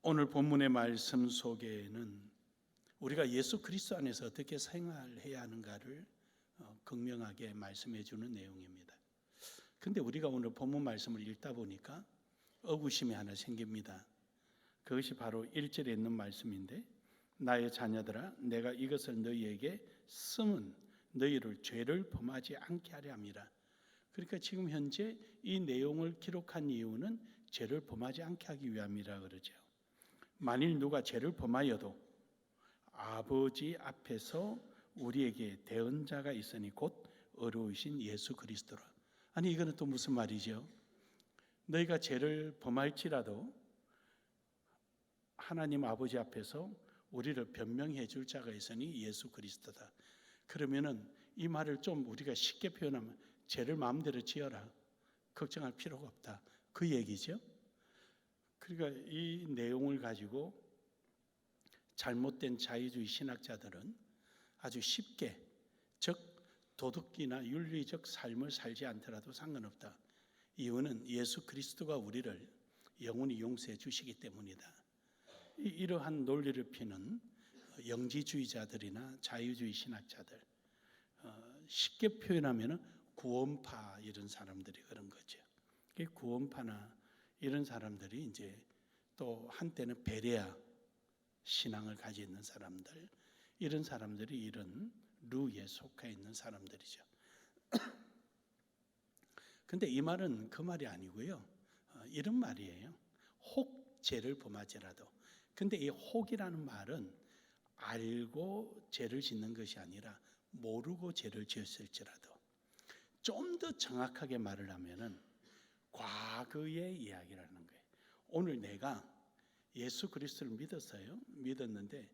오늘 본문의 말씀 속에는 우리가 예수 그리스도 안에서 어떻게 생활해야 하는가를 극명하게 말씀해 주는 내용입니다. 근데 우리가 오늘 본문 말씀을 읽다 보니까 의구심이 하나 생깁니다. 그것이 바로 1절에 있는 말씀인데, 나의 자녀들아 내가 이것을 너희에게 쓰면 너희를 죄를 범하지 않게 하려 함이라. 그러니까 지금 현재 이 내용을 기록한 이유는 죄를 범하지 않게 하기 위함이라 그러죠. 만일 누가 죄를 범하여도 아버지 앞에서 우리에게 대언자가 있으니 곧 어려우신 예수 그리스도라. 아니 이거는 또 무슨 말이죠? 너희가 죄를 범할지라도 하나님 아버지 앞에서 우리를 변명해 줄 자가 있으니 예수 그리스도다. 그러면은 이 말을 좀 우리가 쉽게 표현하면 죄를 마음대로 지어라, 걱정할 필요가 없다, 그 얘기죠. 그러니까 이 내용을 가지고 잘못된 자유주의 신학자들은 아주 쉽게, 즉 도덕이나 윤리적 삶을 살지 않더라도 상관없다. 이유는 예수 그리스도가 우리를 영원히 용서해 주시기 때문이다. 이러한 논리를 피는 영지주의자들이나 자유주의 신학자들, 쉽게 표현하면 구원파 이런 사람들이 그런 거죠. 구원파나 이런 사람들이 이제 또 한때는 베레아 신앙을 가지고 있는 사람들, 이런 사람들이 이런 루에 속해 있는 사람들이죠. 근데 이 말은 그 말이 아니고요. 이런 말이에요. 혹 죄를 범하지라도. 근데 이 혹이라는 말은 알고 죄를 짓는 것이 아니라 모르고 죄를 지었을지라도. 좀 더 정확하게 말을 하면은 과거의 이야기라는 거예요. 오늘 내가 예수 그리스도를 믿었어요. 믿었는데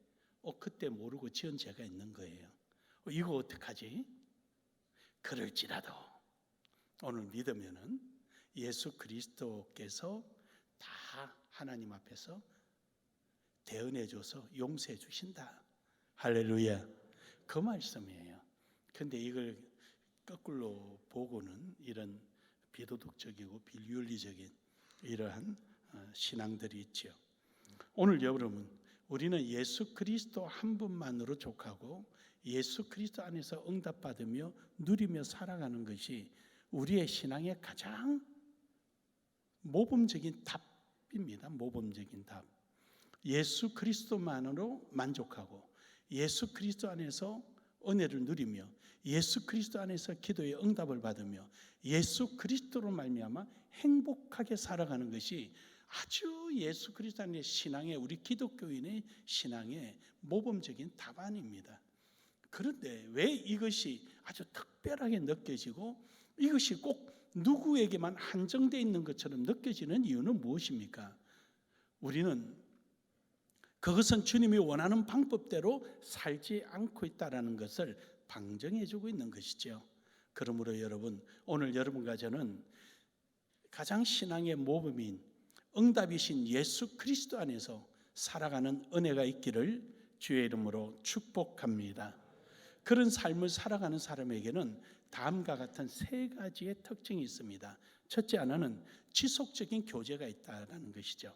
그때 모르고 지은 죄가 있는 거예요. 이거 어떡하지? 그럴지라도 오늘 믿으면은 예수 그리스도께서 다 하나님 앞에서 대언해 줘서 용서해 주신다. 할렐루야. 그 말씀이에요. 근데 이걸 거꾸로 보고는 이런 비도덕적이고 비윤리적인 이러한 신앙들이 있죠. 오늘 여러분, 우리는 예수 그리스도 한 분만으로 족하고 예수 그리스도 안에서 응답받으며 누리며 살아가는 것이 우리의 신앙의 가장 모범적인 답입니다. 모범적인 답. 예수 그리스도만으로 만족하고 예수 그리스도 안에서 은혜를 누리며 예수 그리스도 안에서 기도의 응답을 받으며 예수 그리스도로 말미암아 행복하게 살아가는 것이 아주 예수 그리스도 안의 신앙의, 우리 기독교인의 신앙의 모범적인 답안입니다. 그런데 왜 이것이 아주 특별하게 느껴지고 이것이 꼭 누구에게만 한정되어 있는 것처럼 느껴지는 이유는 무엇입니까? 우리는 그것은 주님이 원하는 방법대로 살지 않고 있다는 것을 방증해 주고 있는 것이죠. 그러므로 여러분, 오늘 여러분과 저는 가장 신앙의 모범인 응답이신 예수 그리스도 안에서 살아가는 은혜가 있기를 주의 이름으로 축복합니다. 그런 삶을 살아가는 사람에게는 다음과 같은 세 가지의 특징이 있습니다. 첫째 하나는 지속적인 교제가 있다는 것이죠.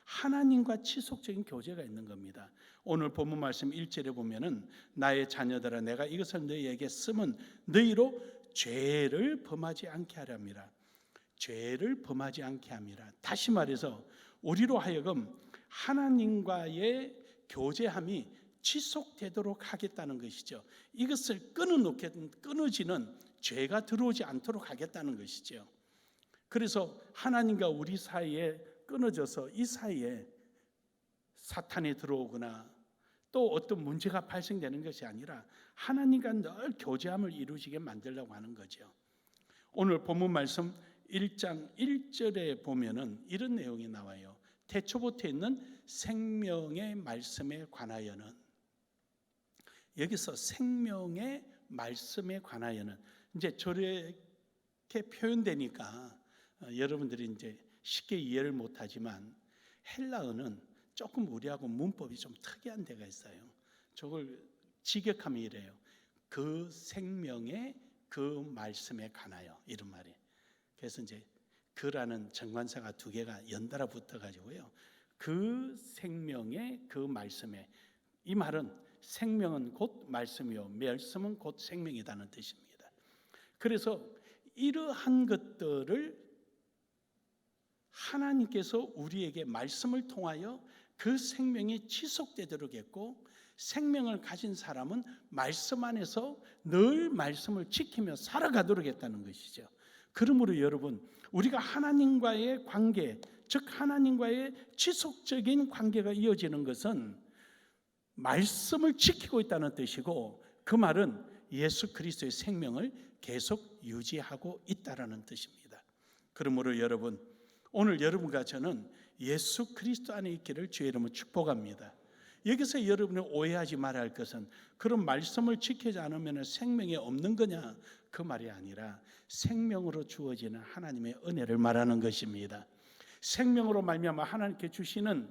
하나님과 지속적인 교제가 있는 겁니다. 오늘 본문 말씀 1절에 보면은 나의 자녀들아 내가 이것을 너희에게 쓰면 너희로 죄를 범하지 않게 하려 함이라. 죄를 범하지 않게 함이라. 다시 말해서 우리로 하여금 하나님과의 교제함이 지속되도록 하겠다는 것이죠. 이것을 끊어지는 죄가 들어오지 않도록 하겠다는 것이죠. 그래서 하나님과 우리 사이에 끊어져서 이 사이에 사탄이 들어오거나 또 어떤 문제가 발생되는 것이 아니라 하나님과 늘 교제함을 이루어지게 만들려고 하는 거죠. 오늘 본문 말씀 1장 1절에 보면은 이런 내용이 나와요. 태초부터 있는 생명의 말씀에 관하여는, 여기서 생명의 말씀에 관하여는 이제 저렇게 표현되니까 여러분들이 이제 쉽게 이해를 못하지만 헬라어는 조금 우리하고 문법이 좀 특이한 데가 있어요. 저걸 직역하면 이래요. 그 생명의 그 말씀에 관하여, 이런 말이에요. 그래서 이제 그라는 정관사가 두 개가 연달아 붙어가지고요. 그 생명의 그 말씀에, 이 말은 생명은 곧 말씀이요 말씀은 곧 생명이라는 뜻입니다. 그래서 이러한 것들을 하나님께서 우리에게 말씀을 통하여 그 생명이 지속되도록 했고, 생명을 가진 사람은 말씀 안에서 늘 말씀을 지키며 살아가도록 했다는 것이죠. 그러므로 여러분, 우리가 하나님과의 관계, 즉 하나님과의 지속적인 관계가 이어지는 것은 말씀을 지키고 있다는 뜻이고, 그 말은 예수 그리스도의 생명을 계속 유지하고 있다는 뜻입니다. 그러므로 여러분, 오늘 여러분과 저는 예수 그리스도 안에 있기를 주의 이름으로 축복합니다. 여기서 여러분이 오해하지 말아야 할 것은 그런 말씀을 지키지 않으면 생명이 없는 거냐, 그 말이 아니라 생명으로 주어지는 하나님의 은혜를 말하는 것입니다. 생명으로 말미암아 하나님께 주시는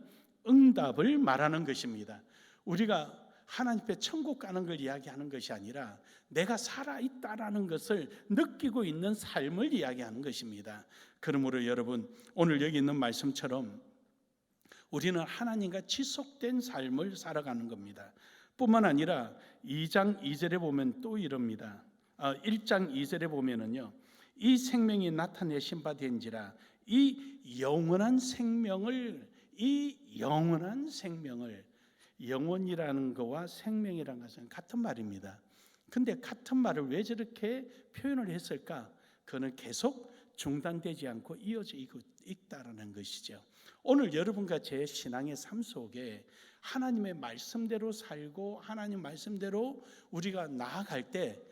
응답을 말하는 것입니다. 우리가 하나님께 천국 가는 걸 이야기하는 것이 아니라 내가 살아있다라는 것을 느끼고 있는 삶을 이야기하는 것입니다. 그러므로 여러분, 오늘 여기 있는 말씀처럼 우리는 하나님과 지속된 삶을 살아가는 겁니다. 뿐만 아니라 2장 2절에 보면 또 이럽니다. 1장 2절에 보면은요, 이 생명이 나타내신 바 된지라, 이 영원한 생명을, 영원이라는 것과 생명이라는 것은 같은 말입니다. 근데 같은 말을 왜 저렇게 표현을 했을까? 그는 계속 중단되지 않고 이어져 있다라는 것이죠. 오늘 여러분과 제 신앙의 삶 속에 하나님의 말씀대로 살고 하나님 말씀대로 우리가 나아갈 때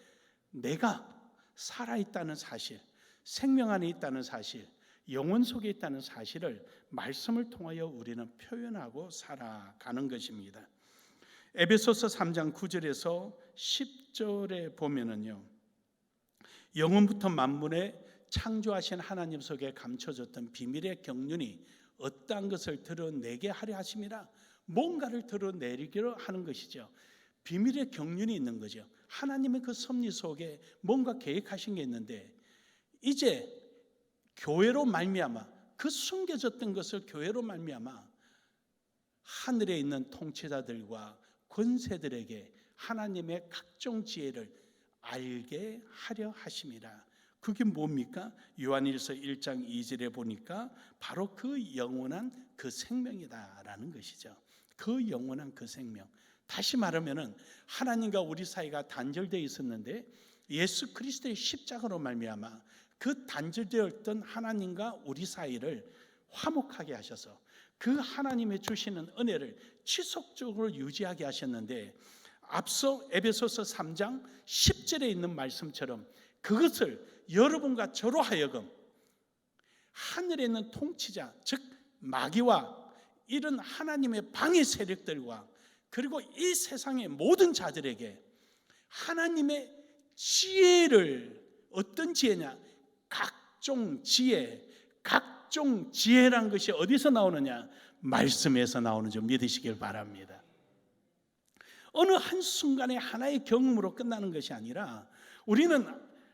내가 살아있다는 사실, 생명 안에 있다는 사실, 영혼 속에 있다는 사실을 말씀을 통하여 우리는 표현하고 살아가는 것입니다. 에베소서 3장 9절에서 10절에 보면은요, 영원부터 만물에 창조하신 하나님 속에 감춰졌던 비밀의 경륜이 어떠한 것을 드러내게 하려 하심이라, 뭔가를 드러내기로 하는 것이죠. 비밀의 경륜이 있는 거죠. 하나님의 그 섭리 속에 뭔가 계획하신 게 있는데, 이제 교회로 말미암아, 그 숨겨졌던 것을 교회로 말미암아 하늘에 있는 통치자들과 권세들에게 하나님의 각종 지혜를 알게 하려 하심이라. 그게 뭡니까? 요한일서 1장 2절에 보니까 바로 그 영원한 그 생명이다라는 것이죠. 그 영원한 그 생명. 다시 말하면은 하나님과 우리 사이가 단절되어 있었는데 예수 그리스도의 십자가로 말미암아 그 단절되었던 하나님과 우리 사이를 화목하게 하셔서 그 하나님의 주시는 은혜를 지속적으로 유지하게 하셨는데, 앞서 에베소서 3장 10절에 있는 말씀처럼 그것을 여러분과 저로 하여금 하늘에 있는 통치자, 즉 마귀와 이런 하나님의 방해 세력들과 그리고 이 세상의 모든 자들에게 하나님의 지혜를, 어떤 지혜냐? 각종 지혜란 것이 어디서 나오느냐? 말씀에서 나오는 줄 믿으시길 바랍니다. 어느 한순간에 하나의 경험으로 끝나는 것이 아니라 우리는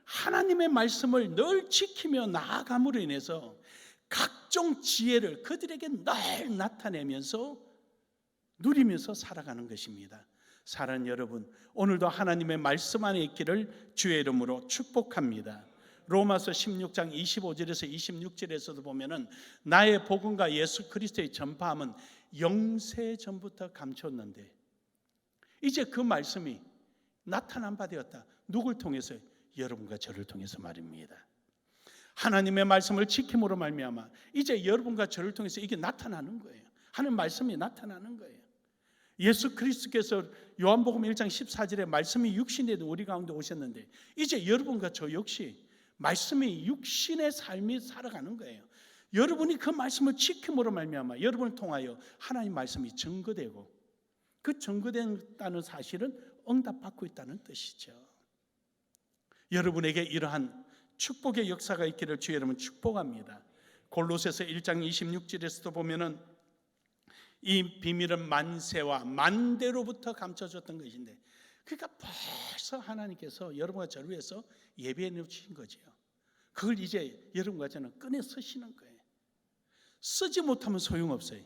하나님의 말씀을 늘 지키며 나아감으로 인해서 각종 지혜를 그들에게 늘 나타내면서 누리면서 살아가는 것입니다. 사랑하는 여러분, 오늘도 하나님의 말씀 안에 있기를 주의 이름으로 축복합니다. 로마서 16장 25절에서 26절에서도 보면은 나의 복음과 예수 그리스도의 전파함은 영세 전부터 감췄는데 이제 그 말씀이 나타난 바 되었다. 누굴 통해서? 여러분과 저를 통해서 말입니다. 하나님의 말씀을 지킴으로 말미암아 이제 여러분과 저를 통해서 이게 나타나는 거예요. 하는 말씀이 나타나는 거예요. 예수 그리스도께서 요한복음 1장 14절에 말씀이 육신에 우리 가운데 오셨는데 이제 여러분과 저 역시 말씀이 육신의 삶이 살아가는 거예요. 여러분이 그 말씀을 지킴으로 말미암아 여러분을 통하여 하나님 말씀이 증거되고 그 증거된다는 사실은 응답받고 있다는 뜻이죠. 여러분에게 이러한 축복의 역사가 있기를 주의 여러분 축복합니다. 골로새서 1장 26절에서도 보면은 이 비밀은 만세와 만대로부터 감춰졌던 것인데, 그러니까 벌써 하나님께서 여러분과 저를 위해서 예비해 놓으신 거죠. 그걸 이제 여러분과 저는 꺼내 쓰시는 거예요. 쓰지 못하면 소용없어요.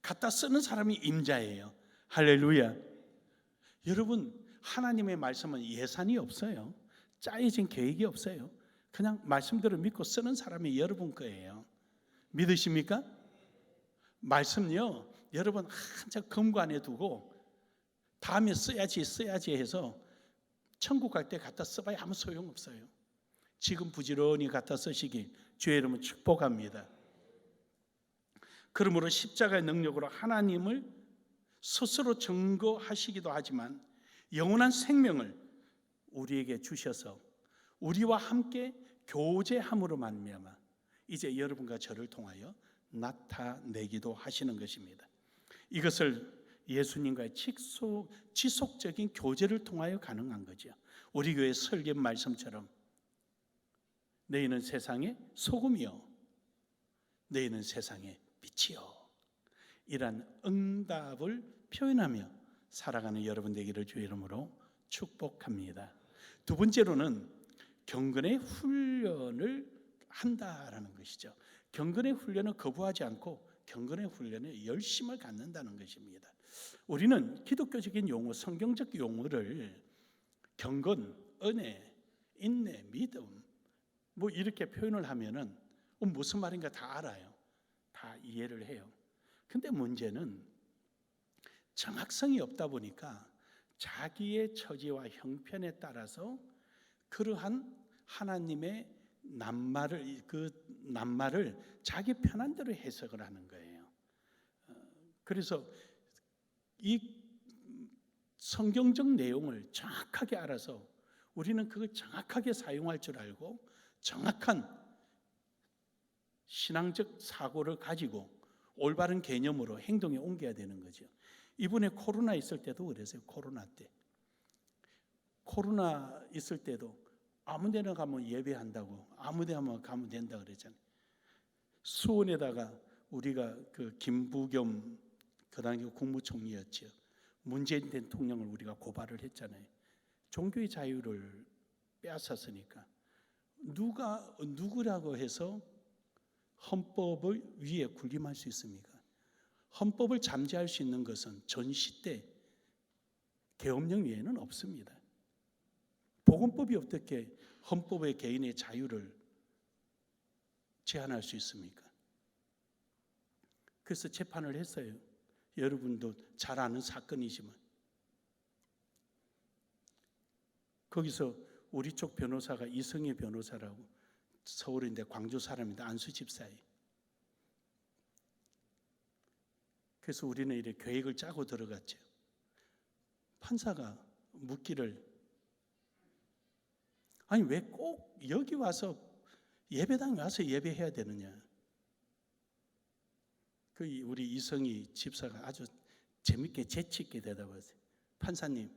갖다 쓰는 사람이 임자예요. 할렐루야. 여러분, 하나님의 말씀은 예산이 없어요. 짜여진 계획이 없어요. 그냥 말씀대로 믿고 쓰는 사람이 여러분 거예요. 믿으십니까? 말씀요, 여러분 한참 금관에 두고 다음에 써야지 해서 천국 갈 때 갖다 써봐야 아무 소용없어요. 지금 부지런히 갖다 쓰시기 주의 이름으로 축복합니다. 그러므로 십자가의 능력으로 하나님을 스스로 증거하시기도 하지만 영원한 생명을 우리에게 주셔서 우리와 함께 교제함으로 말미암아 이제 여러분과 저를 통하여 나타내기도 하시는 것입니다. 이것을 예수님과의 지속적인 교제를 통하여 가능한 거죠. 우리 교회 설교 말씀처럼 너희는 세상의 소금이요 너희는 세상의 빛이요, 이란 응답을 표현하며 살아가는 여러분 되기를 주의 이름으로 축복합니다. 두 번째로는 경건의 훈련을 한다라는 것이죠. 경건의 훈련은 거부하지 않고 경건의 훈련에 열심을 갖는다는 것입니다. 우리는 기독교적인 용어, 성경적 용어를 경건, 은혜, 인내, 믿음 뭐 이렇게 표현을 하면은 무슨 말인가 다 알아요. 다 이해를 해요. 근데 문제는 정확성이 없다 보니까 자기의 처지와 형편에 따라서 그러한 하나님의 낱말을 자기 편한 대로 해석을 하는 거예요. 그래서 이 성경적 내용을 정확하게 알아서 우리는 그걸 정확하게 사용할 줄 알고 정확한 신앙적 사고를 가지고 올바른 개념으로 행동에 옮겨야 되는 거죠. 이번에 코로나 있을 때도 그랬어요. 코로나 때. 코로나 있을 때도 아무 데나 가면 예배한다고, 아무 데나 가면 된다 그랬잖아요. 수원에다가 우리가 그 김부겸 그 당시 국무총리였죠. 문재인 대통령을 우리가 고발을 했잖아요. 종교의 자유를 빼앗았으니까 누구라고 해서 헌법을 위에 군림할 수 있습니까? 헌법을 잠재할 수 있는 것은 전 시대 계엄령 외에는 없습니다. 복음법이 어떻게 헌법의 개인의 자유를 제한할 수 있습니까? 그래서 재판을 했어요. 여러분도 잘 아는 사건이지만 거기서 우리 쪽 변호사가 이성희 변호사라고 서울인데 광주 사람인데 안수 집사예요. 그래서 우리는 이렇게 계획을 짜고 들어갔죠. 판사가 묻기를 아니 왜 꼭 여기 와서 예배당에 와서 예배해야 되느냐. 그 우리 이성희 집사가 아주 재밌게 재치 있게 대답하세요. 판사님,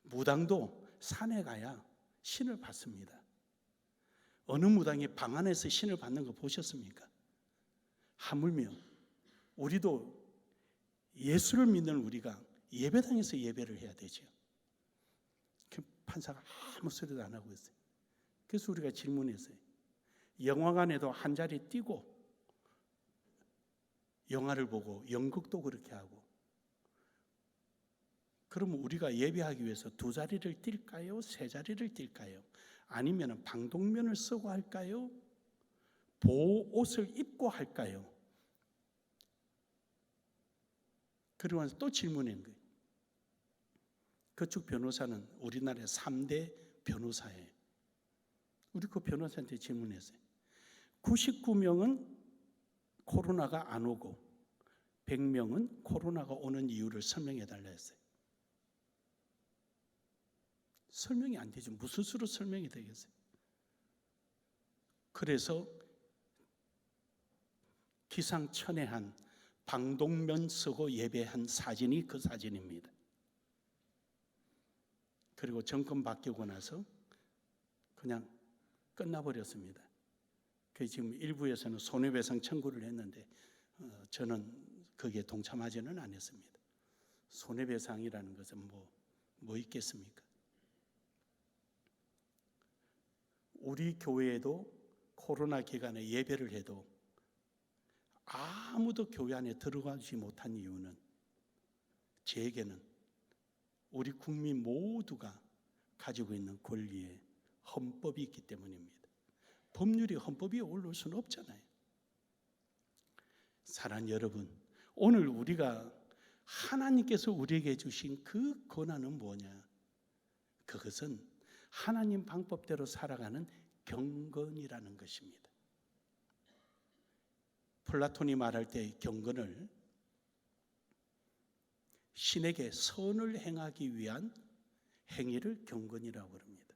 무당도 산에 가야 신을 받습니다. 어느 무당이 방 안에서 신을 받는 거 보셨습니까? 하물며 우리도 예수를 믿는 우리가 예배당에서 예배를 해야 되죠. 그 판사가 아무 소리도 안 하고 있어요. 그래서 우리가 질문했어요. 영화관에도 한 자리 뛰고 영화를 보고 연극도 그렇게 하고 그러면 우리가 예배하기 위해서 두 자리를 뛸까요? 세 자리를 뛸까요? 아니면 방독면을 쓰고 할까요? 보옷을 입고 할까요? 그러고 나서 또 질문한 거예요. 그쪽 변호사는 우리나라의 3대 변호사예요. 우리 그 변호사한테 질문했어요. 99명은 코로나가 안 오고 100명은 코로나가 오는 이유를 설명해 달라 했어요. 설명이 안 되죠. 무슨 수로 설명이 되겠어요? 그래서 기상천외한 방독면 쓰고 예배한 사진이 그 사진입니다. 그리고 정권 바뀌고 나서 그냥 끝나버렸습니다. 지금 일부에서는 손해배상 청구를 했는데 저는 거기에 동참하지는 않았습니다. 손해배상이라는 것은 뭐 있겠습니까? 우리 교회에도 코로나 기간에 예배를 해도 아무도 교회 안에 들어가지 못한 이유는 제게는 우리 국민 모두가 가지고 있는 권리에 헌법이 있기 때문입니다. 법률이 헌법이 오를 수는 없잖아요. 사랑하는 여러분, 오늘 우리가 하나님께서 우리에게 주신 그 권한은 뭐냐? 그것은 하나님 방법대로 살아가는 경건이라는 것입니다. 플라톤이 말할 때 경건을 신에게 선을 행하기 위한 행위를 경건이라고 합니다.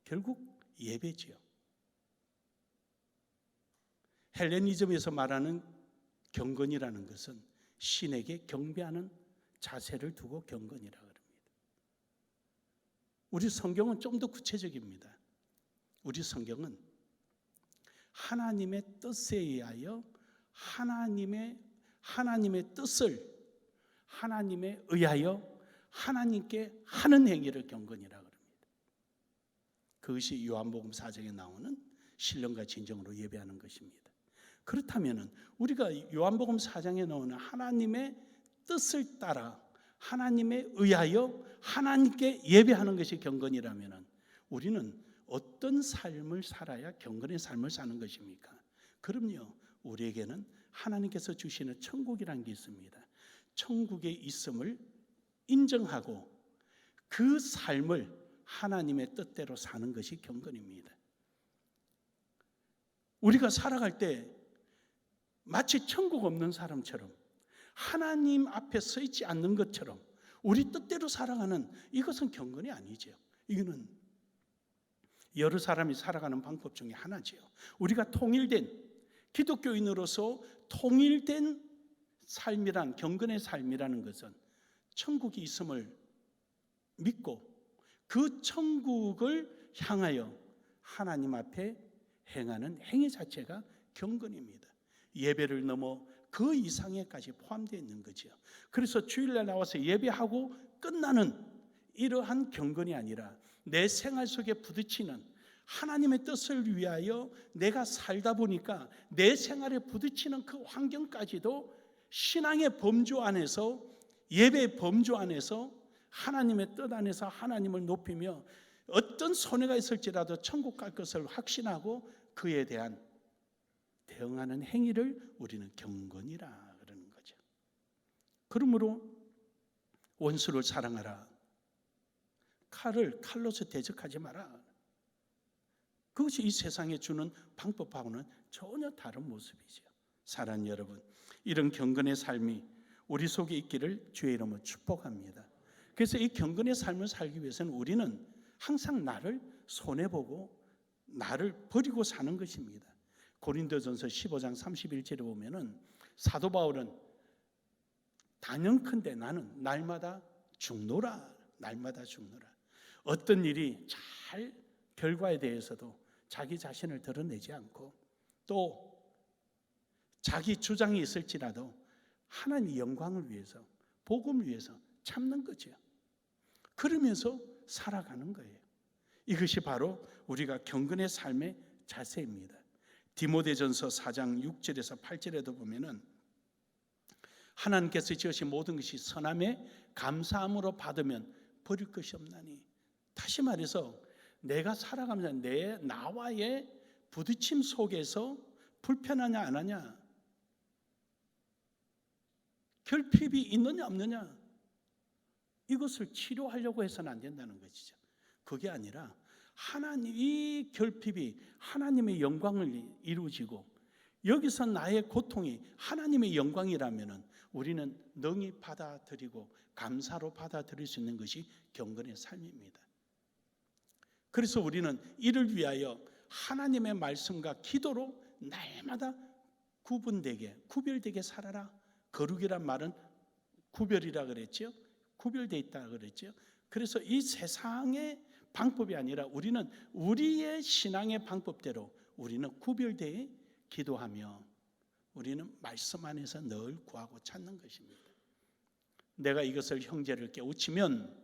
결국 예배지요. 헬레니즘에서 말하는 경건이라는 것은 신에게 경배하는 자세를 두고 경건이라고 합니다. 우리 성경은 좀 더 구체적입니다. 우리 성경은 하나님의 뜻에 의하여 하나님의 뜻을 하나님에 의하여 하나님께 하는 행위를 경건이라고 합니다. 그것이 요한복음 4장에 나오는 신령과 진정으로 예배하는 것입니다. 그렇다면 우리가 요한복음 4장에 나오는 하나님의 뜻을 따라 하나님에 의하여 하나님께 예배하는 것이 경건이라면 우리는 어떤 삶을 살아야 경건의 삶을 사는 것입니까? 그럼요, 우리에게는 하나님께서 주시는 천국이라는 게 있습니다. 천국에 있음을 인정하고 그 삶을 하나님의 뜻대로 사는 것이 경건입니다. 우리가 살아갈 때 마치 천국 없는 사람처럼 하나님 앞에 서 있지 않는 것처럼 우리 뜻대로 살아가는 이것은 경건이 아니죠. 이거는 여러 사람이 살아가는 방법 중에 하나지요. 우리가 통일된 기독교인으로서 통일된 삶이란 경건의 삶이라는 것은 천국이 있음을 믿고 그 천국을 향하여 하나님 앞에 행하는 행위 자체가 경건입니다. 예배를 넘어 그 이상에까지 포함되어 있는 거죠. 그래서 주일날 나와서 예배하고 끝나는 이러한 경건이 아니라 내 생활 속에 부딪히는 하나님의 뜻을 위하여 내가 살다 보니까 내 생활에 부딪히는 그 환경까지도 신앙의 범주 안에서 예배의 범주 안에서 하나님의 뜻 안에서 하나님을 높이며 어떤 손해가 있을지라도 천국 갈 것을 확신하고 그에 대한 대응하는 행위를 우리는 경건이라 그러는 거죠. 그러므로 원수를 사랑하라. 칼을 칼로서 대적하지 마라. 그것이 이 세상에 주는 방법하고는 전혀 다른 모습이죠. 사랑하는 여러분, 이런 경건의 삶이 우리 속에 있기를 주의 이름으로 축복합니다. 그래서 이 경건의 삶을 살기 위해서는 우리는 항상 나를 손해보고 나를 버리고 사는 것입니다. 고린도전서 15장 31절에 보면은 사도 바울은 단연컨대 나는 날마다 죽노라. 날마다 죽노라. 어떤 일이 잘 결과에 대해서도 자기 자신을 드러내지 않고 또 자기 주장이 있을지라도 하나님의 영광을 위해서 복음을 위해서 참는 거죠. 그러면서 살아가는 거예요. 이것이 바로 우리가 경건의 삶의 자세입니다. 디모데전서 4장 6절에서 8절에도 보면은 하나님께서 지으신 모든 것이 선함에 감사함으로 받으면 버릴 것이 없나니. 다시 말해서 내가 살아가면서 나와의 부딪힘 속에서 불편하냐 안 하냐, 결핍이 있느냐 없느냐, 이것을 치료하려고 해서는 안 된다는 것이죠. 그게 아니라 하나님, 이 결핍이 하나님의 영광을 이루어지고 여기서 나의 고통이 하나님의 영광이라면 우리는 능히 받아들이고 감사로 받아들일 수 있는 것이 경건의 삶입니다. 그래서 우리는 이를 위하여 하나님의 말씀과 기도로 날마다 구별되게 살아라. 거룩이란 말은 구별이라 그랬죠. 구별되어 있다 그랬죠. 그래서 이 세상의 방법이 아니라 우리는 우리의 신앙의 방법대로 우리는 구별되어 기도하며 우리는 말씀 안에서 늘 구하고 찾는 것입니다. 내가 이것을 형제를 깨우치면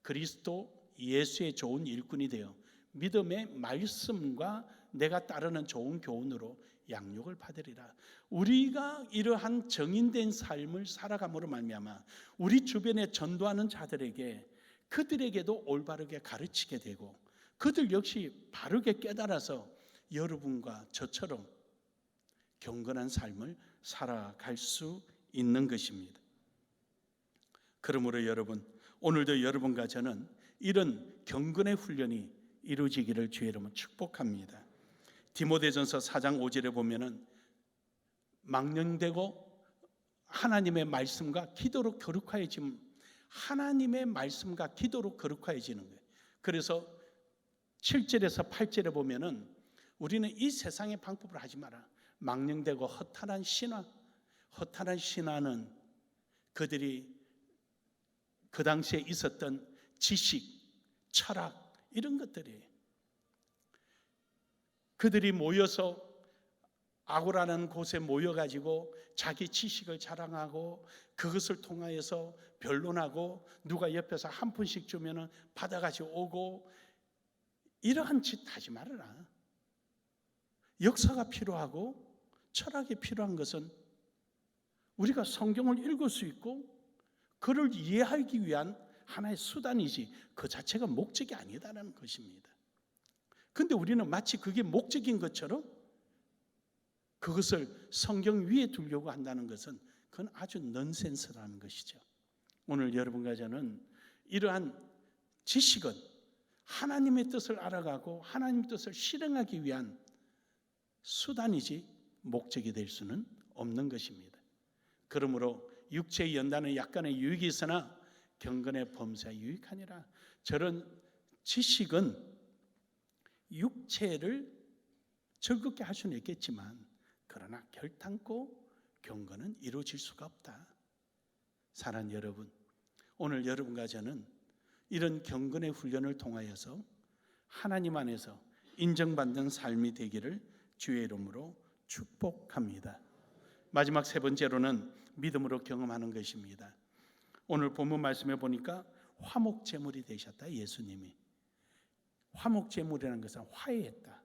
그리스도 예수의 좋은 일꾼이 되어 믿음의 말씀과 내가 따르는 좋은 교훈으로 양육을 받으리라. 우리가 이러한 정인된 삶을 살아감으로 말미암아 우리 주변에 전도하는 자들에게 그들에게도 올바르게 가르치게 되고 그들 역시 바르게 깨달아서 여러분과 저처럼 경건한 삶을 살아갈 수 있는 것입니다. 그러므로 여러분, 오늘도 여러분과 저는 이런 경건의 훈련이 이루어지기를 주의 이름으로 축복합니다. 디모데전서 4장 5절에 보면은 망령되고 하나님의 말씀과 기도로 거룩해지면 하나님의 말씀과 기도로 거룩해지는 거예요. 그래서 7절에서 8절에 보면은 우리는 이 세상의 방법을 하지 마라. 망령되고 허탄한 신화는 그들이 그 당시에 있었던 지식, 철학 이런 것들이에요. 그들이 모여서 아고라는 곳에 모여가지고 자기 지식을 자랑하고 그것을 통하여서 변론하고 누가 옆에서 한 푼씩 주면은 받아가지고 오고 이러한 짓 하지 말아라. 역사가 필요하고 철학이 필요한 것은 우리가 성경을 읽을 수 있고 그를 이해하기 위한 하나의 수단이지 그 자체가 목적이 아니다라는 것입니다. 그런데 우리는 마치 그게 목적인 것처럼 그것을 성경 위에 두려고 한다는 것은 그건 아주 넌센스라는 것이죠. 오늘 여러분과 저는 이러한 지식은 하나님의 뜻을 알아가고 하나님의 뜻을 실행하기 위한 수단이지 목적이 될 수는 없는 것입니다. 그러므로 육체의 연단은 약간의 유익이 있으나 경건의 범사에 유익하니라. 저런 지식은 육체를 즐겁게 할 수는 있겠지만 그러나 결탄코 경건은 이루어질 수가 없다. 사랑하는 여러분, 오늘 여러분과 저는 이런 경건의 훈련을 통하여서 하나님 안에서 인정받는 삶이 되기를 주의 이름으로 축복합니다. 마지막 세 번째로는 믿음으로 경험하는 것입니다. 오늘 본문 말씀에 보니까 화목제물이 되셨다. 예수님이 화목제물이라는 것은 화해했다.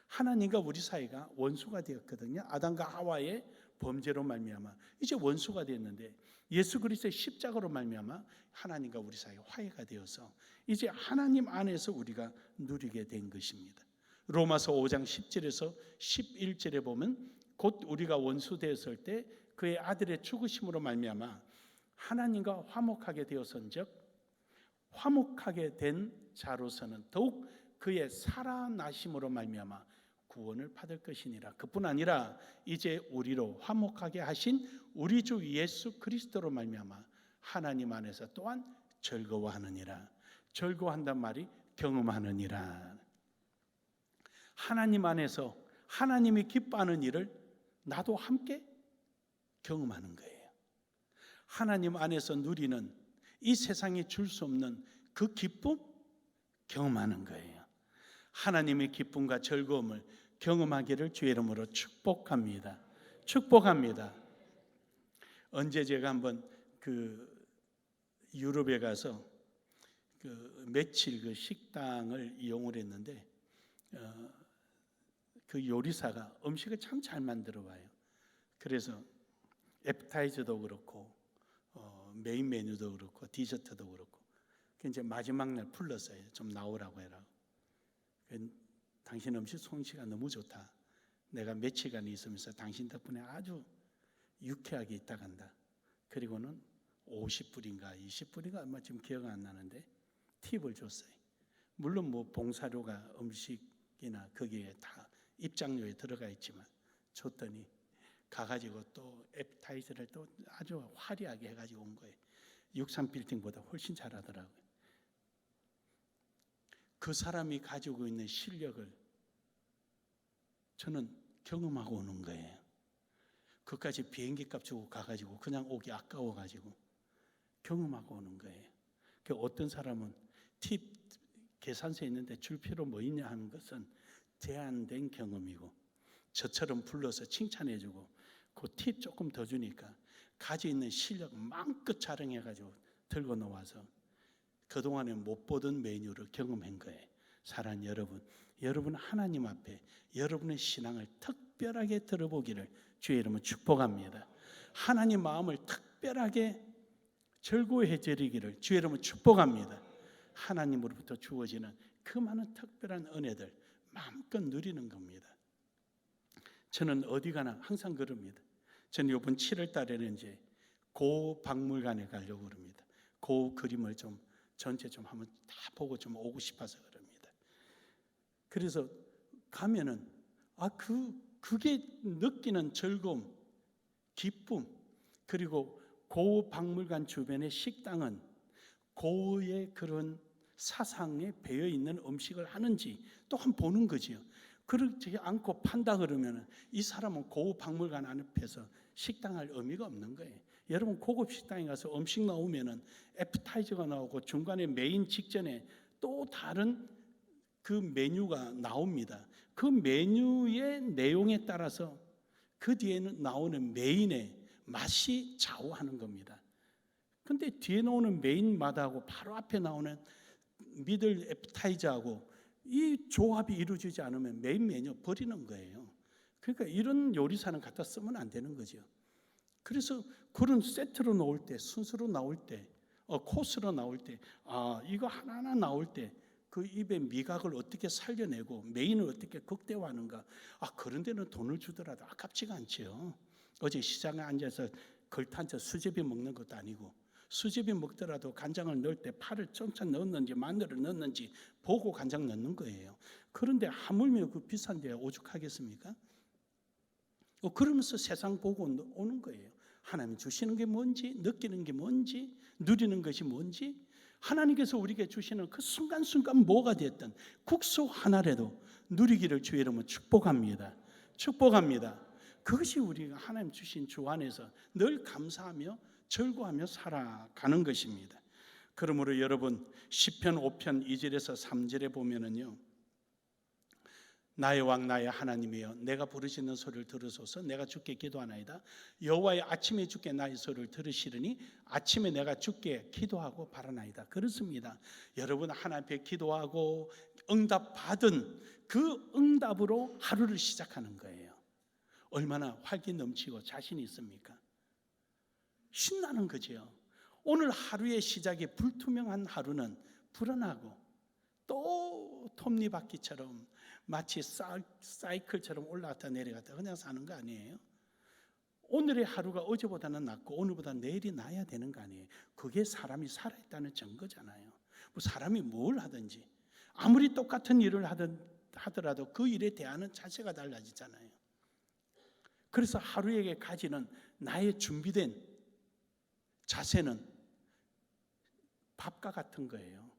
하나님과 우리 사이가 원수가 되었거든요. 아담과 하와의 범죄로 말미암아 이제 원수가 됐는데 예수 그리스도의 십자가로 말미암아 하나님과 우리 사이 화해가 되어서 이제 하나님 안에서 우리가 누리게 된 것입니다. 로마서 5장 10절에서 11절에 보면 곧 우리가 원수 되었을 때 그의 아들의 죽으심으로 말미암아 하나님과 화목하게 되었은즉 화목하게 된 자로서는 더욱 그의 살아나심으로 말미암아 구원을 받을 것이니라. 그뿐 아니라 이제 우리로 화목하게 하신 우리 주 예수 그리스도로 말미암아 하나님 안에서 또한 즐거워하느니라. 즐거워한단 말이 경험하느니라. 하나님 안에서 하나님이 기뻐하는 일을 나도 함께 경험하는 거예요. 하나님 안에서 누리는 이 세상이 줄 수 없는 그 기쁨 경험하는 거예요. 하나님의 기쁨과 즐거움을 경험하기를 주의 이름으로 축복합니다. 축복합니다. 언제 제가 한번 유럽에 가서 며칠 식당을 이용을 했는데 그 요리사가 음식을 참 잘 만들어 와요. 그래서 애프타이저도 그렇고 메인 메뉴도 그렇고 디저트도 그렇고 이제 마지막 날 불렀어요. 좀 나오라고 해라. 당신 음식 솜씨가 너무 좋다. 내가 며칠간 있으면서 당신 덕분에 아주 유쾌하게 있다 간다. 그리고는 50불인가 20불인가 얼마 지금 기억 안 나는데 팁을 줬어요. 물론 봉사료가 음식이나 거기에 다 입장료에 들어가 있지만 줬더니 가가지고 또 애프타이저를 또 아주 화려하게 해가지고 온 거예요. 63빌딩보다 훨씬 잘하더라고요. 그 사람이 가지고 있는 실력을 저는 경험하고 오는 거예요. 그까지 비행기 값 주고 가가지고 그냥 오기 아까워가지고 경험하고 오는 거예요. 어떤 사람은 팁 계산서에 있는데 줄 필요 뭐 있냐 하는 것은 제한된 경험이고 저처럼 불러서 칭찬해주고 그 팁 조금 더 주니까 가지고 있는 실력 마음껏 자랑해가지고 들고 나와서 그동안에 못 보던 메뉴를 경험한 거예요. 사랑하는 여러분, 여러분 하나님 앞에 여러분의 신앙을 특별하게 들어보기를 주의 이름으로 축복합니다. 하나님 마음을 특별하게 즐거워해 드리기를 주의 이름으로 축복합니다. 하나님으로부터 주어지는 그 많은 특별한 은혜들 마음껏 누리는 겁니다. 저는 어디 가나 항상 그럽니다. 저는 이번 7월 달에는 이제 고 박물관에 가려고 그럽니다. 고 그림을 좀 전체 좀 한번 다 보고 좀 오고 싶어서 그럽니다. 그래서 가면은 그게 느끼는 즐거움, 기쁨, 그리고 고 박물관 주변의 식당은 고의 그런 사상에 배어 있는 음식을 하는지 또 한 번 보는 거지요. 그렇지 않고 판다 그러면 이 사람은 고 박물관 앞에서 식당할 의미가 없는 거예요. 여러분 고급 식당에 가서 음식 나오면은 애프타이저가 나오고 중간에 메인 직전에 또 다른 그 메뉴가 나옵니다. 그 메뉴의 내용에 따라서 그 뒤에는 나오는 메인의 맛이 좌우하는 겁니다. 근데 뒤에 나오는 메인 맛하고 바로 앞에 나오는 미들 애프타이저하고 이 조합이 이루어지지 않으면 메인 메뉴 버리는 거예요. 그러니까 이런 요리사는 갖다 쓰면 안 되는 거죠. 그래서 그런 세트로 나올 때, 순서로 나올 때, 코스로 나올 때, 이거 하나하나 나올 때 그 입의 미각을 어떻게 살려내고 메인을 어떻게 극대화하는가. 그런 데는 돈을 주더라도 아깝지가 않죠. 어제 시장에 앉아서 걸터앉아 수제비 먹는 것도 아니고, 수제비 먹더라도 간장을 넣을 때 파를 쫀쫀 넣었는지 마늘을 넣었는지 보고 간장 넣는 거예요. 그런데 하물며 그 비싼데 오죽하겠습니까? 그러면서 세상 보고 오는 거예요. 하나님 주시는 게 뭔지, 느끼는 게 뭔지, 누리는 것이 뭔지, 하나님께서 우리에게 주시는 그 순간순간 뭐가 됐든 국수 하나라도 누리기를 주의 이름으로 축복합니다. 축복합니다. 그것이 우리가 하나님 주신 주 안에서 늘 감사하며 즐거워하며 살아가는 것입니다. 그러므로 여러분 시편 5편 2절에서 3절에 보면은요, 나의 왕 나의 하나님이여 내가 부르시는 소리를 들으소서. 내가 주께 기도하나이다. 여호와의 아침에 주께 나의 소리를 들으시리니 아침에 내가 주께 기도하고 바라나이다. 그렇습니다. 여러분 하나님 앞에 기도하고 응답받은 그 응답으로 하루를 시작하는 거예요. 얼마나 활기 넘치고 자신이 있습니까? 신나는 거죠. 오늘 하루의 시작이 불투명한 하루는 불안하고 또 톱니바퀴처럼 마치 사이클처럼 올라갔다 내려갔다 그냥 사는 거 아니에요? 오늘의 하루가 어제보다는 낫고 오늘보다 내일이 나아야 되는 거 아니에요? 그게 사람이 살아있다는 증거잖아요. 뭐 사람이 뭘 하든지 아무리 똑같은 일을 하더라도 그 일에 대하는 자세가 달라지잖아요. 그래서 하루에게 가지는 나의 준비된 자세는 밥과 같은 거예요.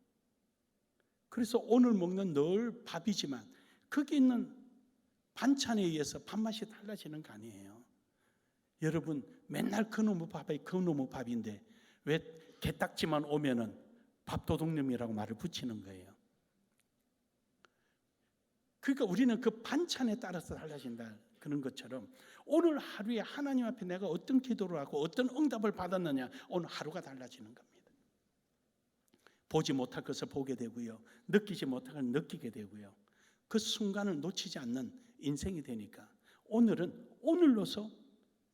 그래서 오늘 먹는 늘 밥이지만 거기 있는 반찬에 의해서 밥맛이 달라지는 거 아니에요. 여러분 맨날 그놈의 밥인데 왜 게딱지만 오면은 밥도둑놈이라고 말을 붙이는 거예요. 그러니까 우리는 그 반찬에 따라서 달라진다. 그런 것처럼 오늘 하루에 하나님 앞에 내가 어떤 기도를 하고 어떤 응답을 받았느냐, 오늘 하루가 달라지는 겁니다. 보지 못할 것을 보게 되고요, 느끼지 못할 것을 느끼게 되고요, 그 순간을 놓치지 않는 인생이 되니까 오늘은 오늘로서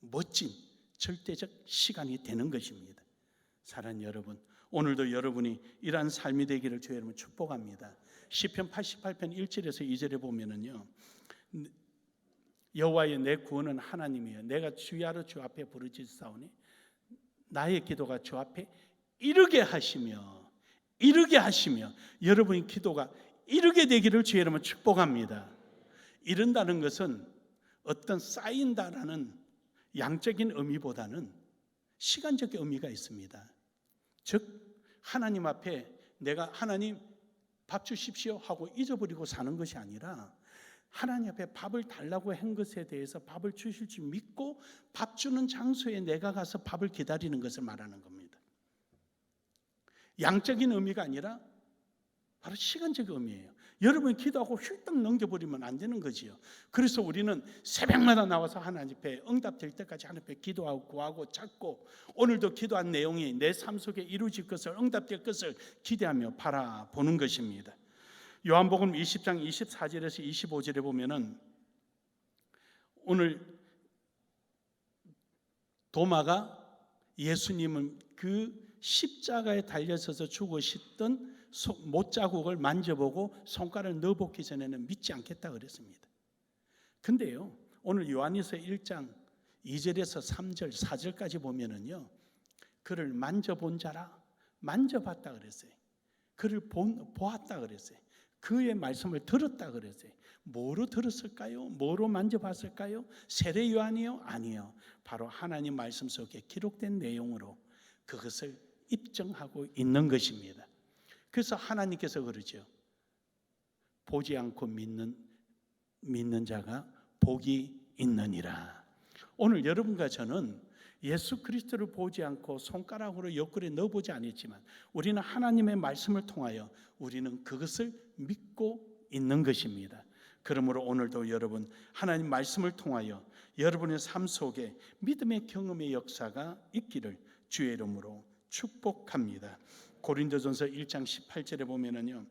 멋진 절대적 시간이 되는 것입니다. 사랑하는 여러분, 오늘도 여러분이 이러한 삶이 되기를 주의 이름으로 축복합니다. 시편 88편 1절에서 2절에 보면은요, 여호와의 내 구원은 하나님이여 내가 주야로 주 앞에 부르짖사오니 나의 기도가 주 앞에 이르게 하시며 여러분의 기도가 이르게 되기를 주의 이름으로 축복합니다. 이른다는 것은 어떤 쌓인다라는 양적인 의미보다는 시간적 의미가 있습니다. 즉 하나님 앞에 내가 하나님 밥 주십시오 하고 잊어버리고 사는 것이 아니라 하나님 앞에 밥을 달라고 한 것에 대해서 밥을 주실 줄 믿고 밥 주는 장소에 내가 가서 밥을 기다리는 것을 말하는 겁니다. 양적인 의미가 아니라 바로 시간적 의미예요. 여러분이 기도하고 훌떡 넘겨버리면 안 되는 거지요. 그래서 우리는 새벽마다 나와서 하나님 앞에 응답될 때까지 하나님 앞에 기도하고 구하고 찾고 오늘도 기도한 내용이 내 삶 속에 이루어질 것을, 응답될 것을 기대하며 바라보는 것입니다. 요한복음 20장 24절에서 25절에 보면은 오늘 도마가 예수님은 그 십자가에 달려서서 죽으셨던 못자국을 만져보고 손가락을 넣어보기 전에는 믿지 않겠다 그랬습니다. 근데요, 오늘 요한일서 1장 2절에서 3절 4절까지 보면은요, 그를 만져본 자라, 만져봤다 그랬어요. 그를 보았다 그랬어요. 그의 말씀을 들었다 그랬어요. 뭐로 들었을까요? 뭐로 만져봤을까요? 세례 요한이요? 아니요. 바로 하나님 말씀 속에 기록된 내용으로 그것을 입증하고 있는 것입니다. 그래서 하나님께서 그러죠. 보지 않고 믿는 자가 복이 있느니라. 오늘 여러분과 저는 예수 그리스도를 보지 않고 손가락으로 옆구리에 넣어보지 않았지만 우리는 하나님의 말씀을 통하여 우리는 그것을 믿고 있는 것입니다. 그러므로 오늘도 여러분 하나님 말씀을 통하여 여러분의 삶 속에 믿음의 경험의 역사가 있기를 주의 이름으로 축복합니다. 고린도전서 1장 18절에 보면은요,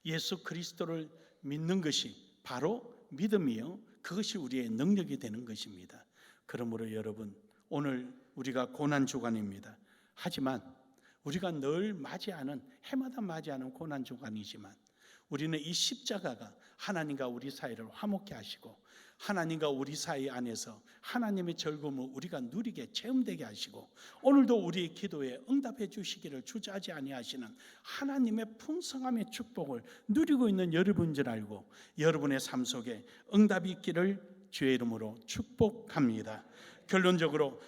예수 그리스도를 믿는 것이 바로 믿음이요, 그것이 우리의 능력이 되는 것입니다. 그러므로 여러분 오늘 우리가 고난 주간입니다. 하지만 우리가 늘 맞이하는, 해마다 맞이하는 고난 주간이지만 우리는 이 십자가가 하나님과 우리 사이를 화목케 하시고 하나님과 우리 사이 안에서 하나님의 즐거움을 우리가 누리게 체험되게 하시고 오늘도 우리의 기도에 응답해 주시기를 주저하지 아니하시는 하나님의 풍성함의 축복을 누리고 있는 여러분인 줄 알고 여러분의 삶 속에 응답이 있기를 주의 이름으로 축복합니다. 결론적으로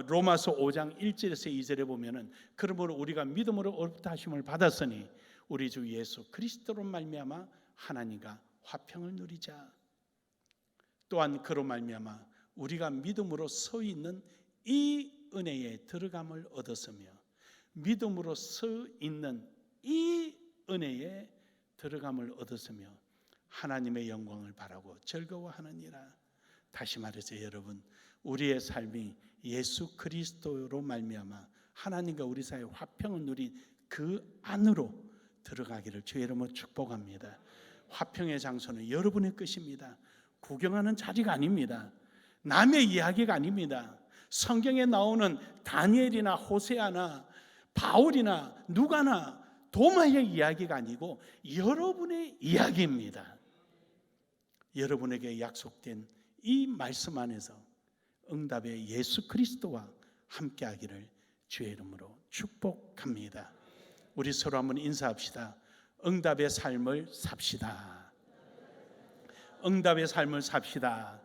로마서 5장 1절에서 2절에 보면은 그러므로 우리가 믿음으로 어렵다 하심을 받았으니 우리 주 예수 그리스도로 말미암아 하나님과 화평을 누리자. 또한 그로 말미암아 우리가 믿음으로 서 있는 이 은혜에 들어감을 얻었으며 믿음으로 서 있는 이 은혜에 들어감을 얻었으며 하나님의 영광을 바라고 즐거워하느니라. 다시 말해서 여러분 우리의 삶이 예수 그리스도로 말미암아 하나님과 우리 사이에 화평을 누린 그 안으로 들어가기를 주의 이름으로 축복합니다. 화평의 장소는 여러분의 것입니다. 구경하는 자리가 아닙니다. 남의 이야기가 아닙니다. 성경에 나오는 다니엘이나 호세아나 바울이나 누가나 도마의 이야기가 아니고 여러분의 이야기입니다. 여러분에게 약속된 이 말씀 안에서 응답의 예수 그리스도와 함께하기를 주의 이름으로 축복합니다. 우리 서로 한번 인사합시다. 응답의 삶을 삽시다. 응답의 삶을 삽시다.